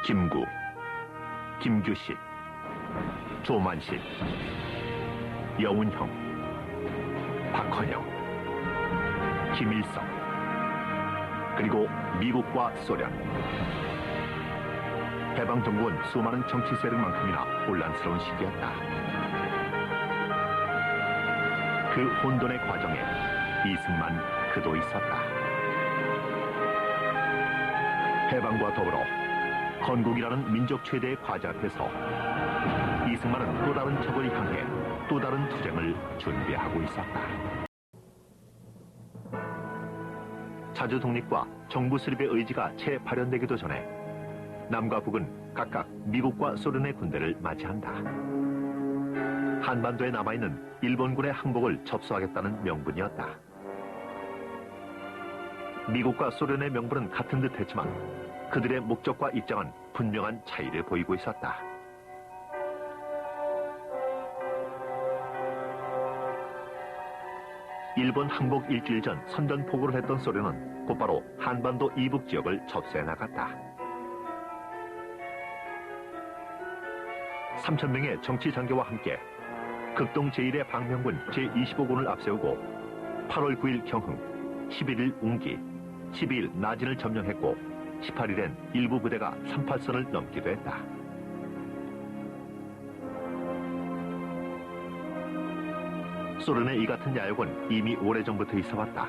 김구, 김규식, 조만식, 여운형, 박헌영, 김일성, 그리고 미국과 소련. 해방정부는 수많은 정치 세력만큼이나 혼란스러운 시기였다. 그 혼돈의 과정에 이승만 그도 있었다. 해방과 더불어 건국이라는 민족 최대의 과제 앞에서 이승만은 또 다른 적을 향해 또 다른 투쟁을 준비하고 있었다. 자주 독립과 정부 수립의 의지가 채 발현되기도 전에 남과 북은 각각 미국과 소련의 군대를 맞이한다. 한반도에 남아있는 일본군의 항복을 접수하겠다는 명분이었다. 미국과 소련의 명분은 같은 듯 했지만 그들의 목적과 입장은 분명한 차이를 보이고 있었다. 일본 항복 일주일 전 선전포고를 했던 소련은 곧바로 한반도 이북 지역을 접수해 나갔다. 3,000명의 정치 장교와 함께 극동 제1의 방명군 제25군을 앞세우고 8월 9일 경흥, 11일 웅기, 12일 나진을 점령했고 18일엔 일부 부대가 38선을 넘기도 했다. 소련의 이 같은 야욕은 이미 오래전부터 있어왔다.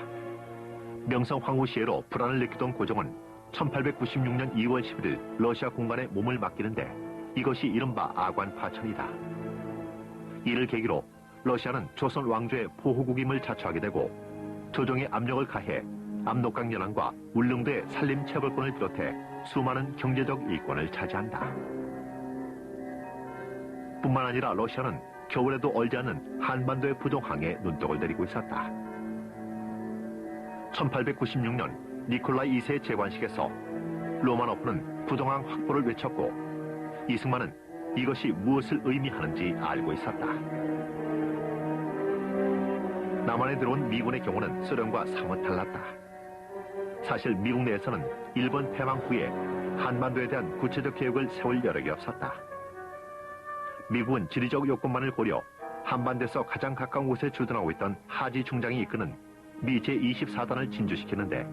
명성 황후 시해로 불안을 느끼던 고종은 1896년 2월 11일 러시아 공간에 몸을 맡기는데 이것이 이른바 아관파천이다. 이를 계기로 러시아는 조선 왕조의 보호국임을 자처하게 되고 조정의 압력을 가해 압록강 연안과 울릉도의 산림 채벌권을 비롯해 수많은 경제적 이권을 차지한다. 뿐만 아니라 러시아는 겨울에도 얼지 않는 한반도의 부동항에 눈독을 들이고 있었다. 1896년 니콜라이 2세의 재관식에서 로마노프는 부동항 확보를 외쳤고 이승만은 이것이 무엇을 의미하는지 알고 있었다. 남한에 들어온 미군의 경우는 소련과 사뭇 달랐다. 사실 미국 내에서는 일본 패망 후에 한반도에 대한 구체적 계획을 세울 여력이 없었다. 미국은 지리적 요건만을 고려 한반도에서 가장 가까운 곳에 주둔하고 있던 하지 중장이 이끄는 미 제24단을 진주시키는데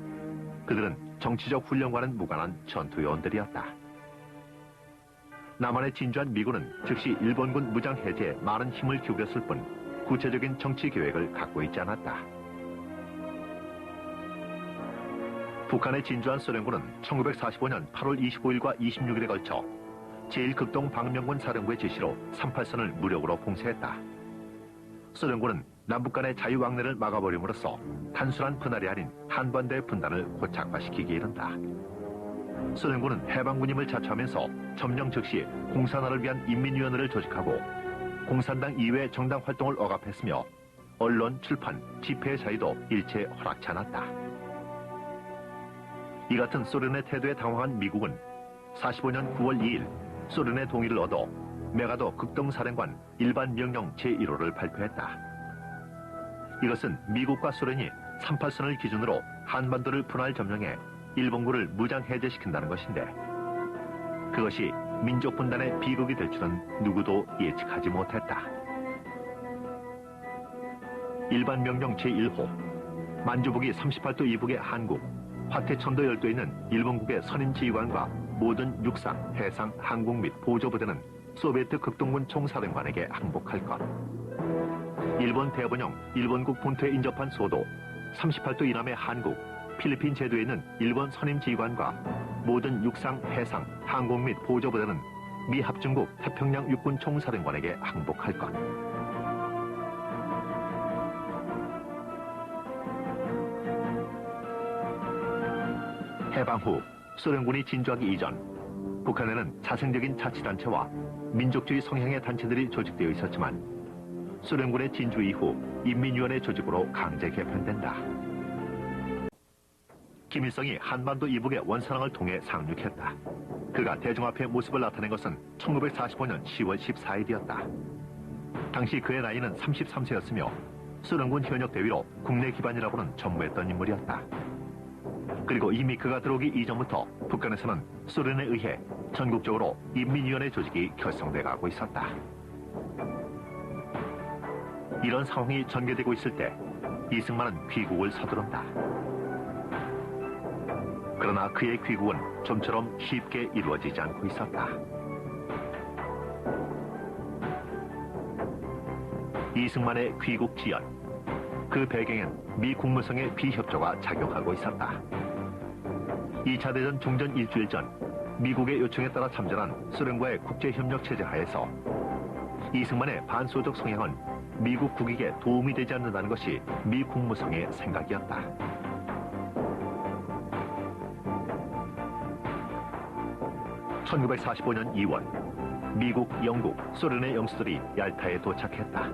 그들은 정치적 훈련과는 무관한 전투요원들이었다. 남한에 진주한 미군은 즉시 일본군 무장 해제에 많은 힘을 기울였을 뿐 구체적인 정치 계획을 갖고 있지 않았다. 북한에 진주한 소련군은 1945년 8월 25일과 26일에 걸쳐 제1극동 방명군 사령부의 지시로 38선을 무력으로 봉쇄했다. 소련군은 남북 간의 자유왕래를 막아버림으로써 단순한 분할이 아닌 한반도의 분단을 고착화시키기에 이른다. 소련군은 해방군임을 자처하면서 점령 즉시 공산화를 위한 인민위원회를 조직하고 공산당 이외의 정당 활동을 억압했으며 언론, 출판, 집회의 자유도 일체 허락치 않았다. 이 같은 소련의 태도에 당황한 미국은 45년 9월 2일 소련의 동의를 얻어 메가도 극동사령관 일반 명령 제1호를 발표했다. 이것은 미국과 소련이 38선을 기준으로 한반도를 분할 점령해 일본군을 무장 해제시킨다는 것인데 그것이 민족 분단의 비극이 될 줄은 누구도 예측하지 못했다. 일반 명령 제1호 만주북이 38도 이북의 한국, 화태천도 열도에 있는 일본국의 선임 지휘관과 모든 육상, 해상, 항공 및 보조부대는 소비에트 극동군 총사령관에게 항복할 것. 일본 대본영 일본국 본토에 인접한 소도, 38도 이남의 한국, 필리핀 제도에 있는 일본 선임 지휘관과 모든 육상, 해상, 항공 및 보조부대는 미 합중국 태평양 육군 총사령관에게 항복할 것. 해방 후 소련군이 진주하기 이전 북한에는 자생적인 자치단체와 민족주의 성향의 단체들이 조직되어 있었지만 소련군의 진주 이후 인민위원회 조직으로 강제 개편된다. 김일성이 한반도 이북의 원산항을 통해 상륙했다. 그가 대중 앞에 모습을 나타낸 것은 1945년 10월 14일이었다. 당시 그의 나이는 33세였으며 소련군 현역 대위로 국내 기반이라고는 전무했던 인물이었다. 그리고 이미 그가 들어오기 이전부터 북한에서는 소련에 의해 전국적으로 인민위원회 조직이 결성돼 가고 있었다. 이런 상황이 전개되고 있을 때 이승만은 귀국을 서두른다. 그러나 그의 귀국은 좀처럼 쉽게 이루어지지 않고 있었다. 이승만의 귀국 지연, 그 배경엔 미 국무성의 비협조가 작용하고 있었다. 2차 대전 종전 일주일 전 미국의 요청에 따라 참전한 소련과의 국제협력 체제 하에서 이승만의 반소적 성향은 미국 국익에 도움이 되지 않는다는 것이 미 국무성의 생각이었다. (1945년 2월) 미국, 영국, 소련의 영수들이 얄타에 도착했다.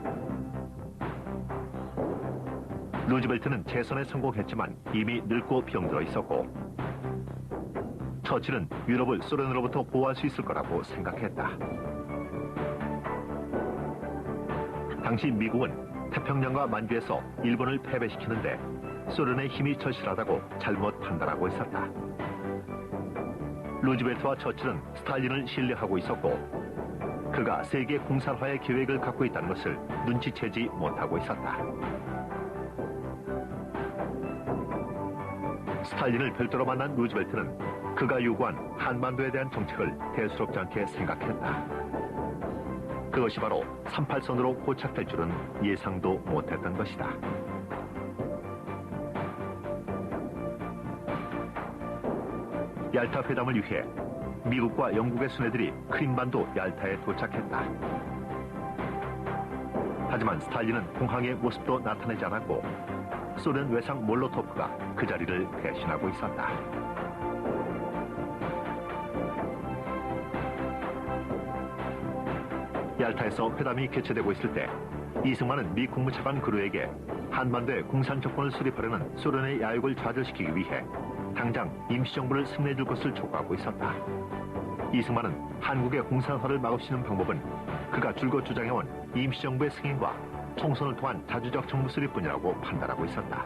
루즈벨트는 재선에 성공했지만 이미 늙고 병들어 있었고, 처칠은 유럽을 소련으로부터 보호할 수 있을 거라고 생각했다. 당시 미국은 태평양과 만주에서 일본을 패배시키는데 소련의 힘이 절실하다고 잘못 판단하고 있었다. 루즈벨트와 처칠은 스탈린을 신뢰하고 있었고, 그가 세계 공산화의 계획을 갖고 있다는 것을 눈치채지 못하고 있었다. 스탈린을 별도로 만난 루즈벨트는 그가 요구한 한반도에 대한 정책을 대수롭지 않게 생각했다. 그것이 바로 38선으로 포착될 줄은 예상도 못했던 것이다. 얄타 회담을 위해 미국과 영국의 수뇌들이 크림반도 얄타에 도착했다. 하지만 스탈린은 공항의 모습도 나타내지 않았고 소련 외상 몰로토프가 그 자리를 대신하고 있었다. 얄타에서 회담이 개최되고 있을 때 이승만은 미 국무차관 그루에게 한반도의 공산 정권을 수립하려는 소련의 야욕을 좌절시키기 위해 당장 임시정부를 승리해줄 것을 촉구하고 있었다. 이승만은 한국의 공산화를 막을 수 있는 방법은 그가 줄곧 주장해온 임시정부의 승인과 총선을 통한 자주적 정부 수립뿐이라고 판단하고 있었다.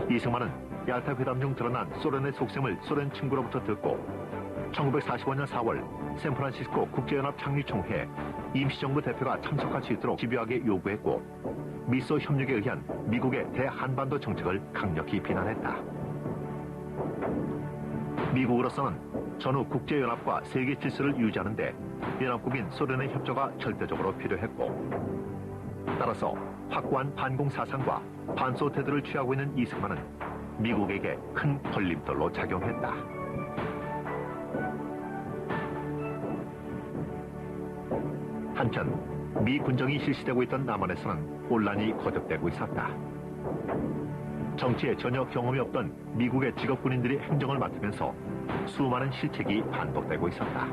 이승만은 얄타 회담 중 드러난 소련의 속셈을 소련 친구로부터 듣고 1945년 4월 샌프란시스코 국제연합 창립총회에 임시정부 대표가 참석할 수 있도록 집요하게 요구했고, 미소 협력에 의한 미국의 대한반도 정책을 강력히 비난했다. 미국으로서는 전후 국제연합과 세계 질서를 유지하는 데 연합국인 소련의 협조가 절대적으로 필요했고, 따라서 확고한 반공 사상과 반소 태도를 취하고 있는 이승만은 미국에게 큰 걸림돌로 작용했다. 한편 미 군정이 실시되고 있던 남한에서는 혼란이 거듭되고 있었다. 정치에 전혀 경험이 없던 미국의 직업군인들이 행정을 맡으면서 수많은 실책이 반복되고 있었다.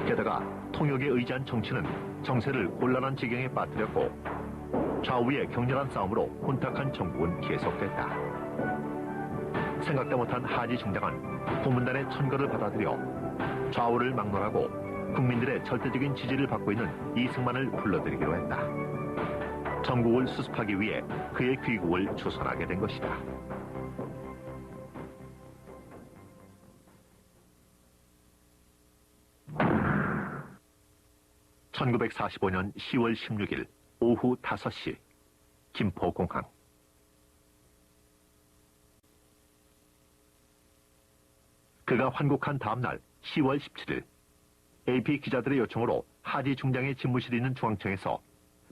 게다가 통역에 의지한 정치는 정세를 곤란한 지경에 빠뜨렸고, 좌우의 격렬한 싸움으로 혼탁한 정국은 계속됐다. 생각도 못한 하지 중장은 고문단의 천거를 받아들여 좌우를 막론하고 국민들의 절대적인 지지를 받고 있는 이승만을 불러들이기로 했다. 전국을 수습하기 위해 그의 귀국을 주선하게 된 것이다. (1945년 10월 16일) 오후 5시 김포공항. 그가 환국한 다음날 10월 17일 AP 기자들의 요청으로 하지 중장의 집무실이 있는 중앙청에서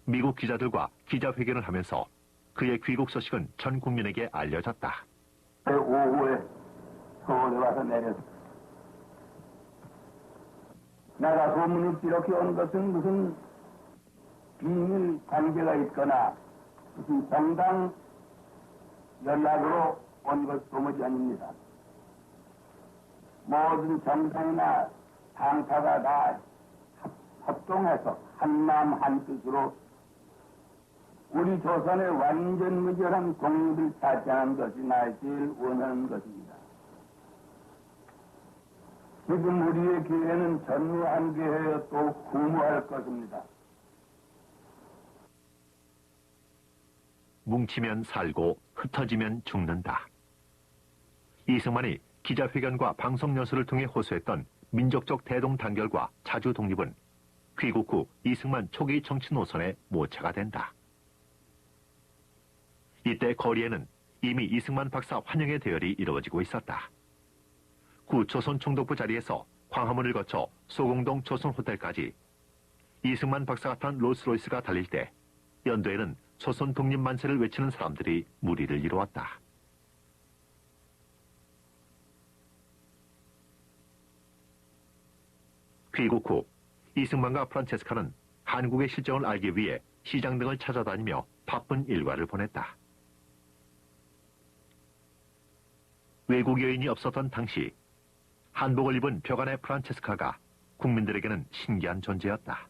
미국 기자들과 기자회견을 하면서 그의 귀국 소식은 전 국민에게 알려졌다. 오후에 서울에 와서 내렸다. 내가 소문이 이렇게 온 것은 무슨 비밀 관계가 있거나 무슨 정당 연락으로 온 것 도무지 아닙니다. 모든 정당이나 당사가 다 합동해서 한마음 한뜻으로 우리 조선의 완전 무결한 독립을 차지하는 것이 나의 제일 원하는 것입니다. 지금 우리의 기회는 전무한 기회여 또 구무할 것입니다. 뭉치면 살고 흩어지면 죽는다. 이승만이 기자회견과 방송 연설을 통해 호소했던 민족적 대동 단결과 자주 독립은 귀국 후 이승만 초기 정치 노선의 모체가 된다. 이때 거리에는 이미 이승만 박사 환영의 대열이 이루어지고 있었다. 구 조선 총독부 자리에서 광화문을 거쳐 소공동 조선 호텔까지 이승만 박사가 탄 롤스로이스가 달릴 때 연도에는 조선 독립 만세를 외치는 사람들이 무리를 이루었다. 귀국 후 이승만과 프란체스카는 한국의 실정을 알기 위해 시장 등을 찾아다니며 바쁜 일과를 보냈다. 외국 여인이 없었던 당시 한복을 입은 벽안의 프란체스카가 국민들에게는 신기한 존재였다.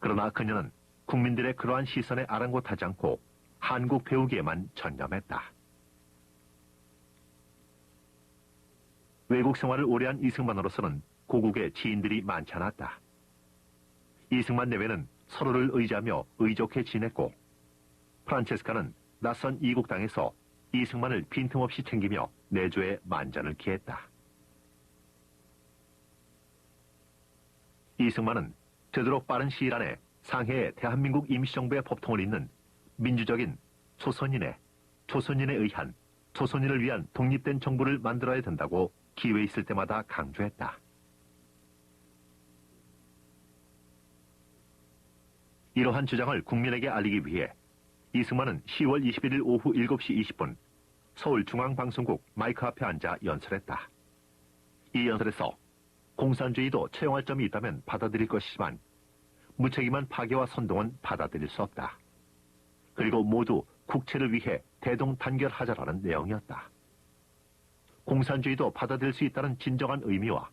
그러나 그녀는 국민들의 그러한 시선에 아랑곳하지 않고 한국 배우기에만 전념했다. 외국 생활을 오래 한 이승만으로서는 고국에 지인들이 많지 않았다. 이승만 내외는 서로를 의지하며 의족해 지냈고 프란체스카는 낯선 이국 땅에서 이승만을 빈틈없이 챙기며 내조에 만전을 기했다. 이승만은 되도록 빠른 시일 안에 상해에 대한민국 임시정부의 법통을 잇는 민주적인 조선인에 의한 조선인을 위한 독립된 정부를 만들어야 된다고 기회 있을 때마다 강조했다. 이러한 주장을 국민에게 알리기 위해 이승만은 10월 21일 오후 7시 20분 서울중앙방송국 마이크 앞에 앉아 연설했다. 이 연설에서 공산주의도 채용할 점이 있다면 받아들일 것이지만 무책임한 파괴와 선동은 받아들일 수 없다. 그리고 모두 국채를 위해 대동단결하자라는 내용이었다. 공산주의도 받아들일 수 있다는 진정한 의미와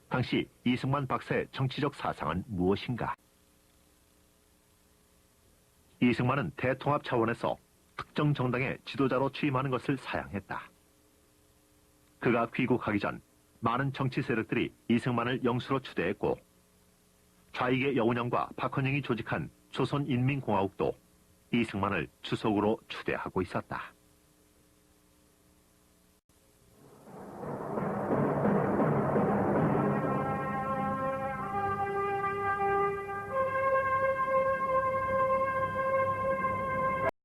당시 이승만 박사의 정치적 사상은 무엇인가? 이승만은 대통합 차원에서 특정 정당의 지도자로 취임하는 것을 사양했다. 그가 귀국하기 전 많은 정치 세력들이 이승만을 영수로 추대했고 좌익의 여운형과 박헌영이 조직한 조선인민공화국도 이승만을 주석으로 추대하고 있었다.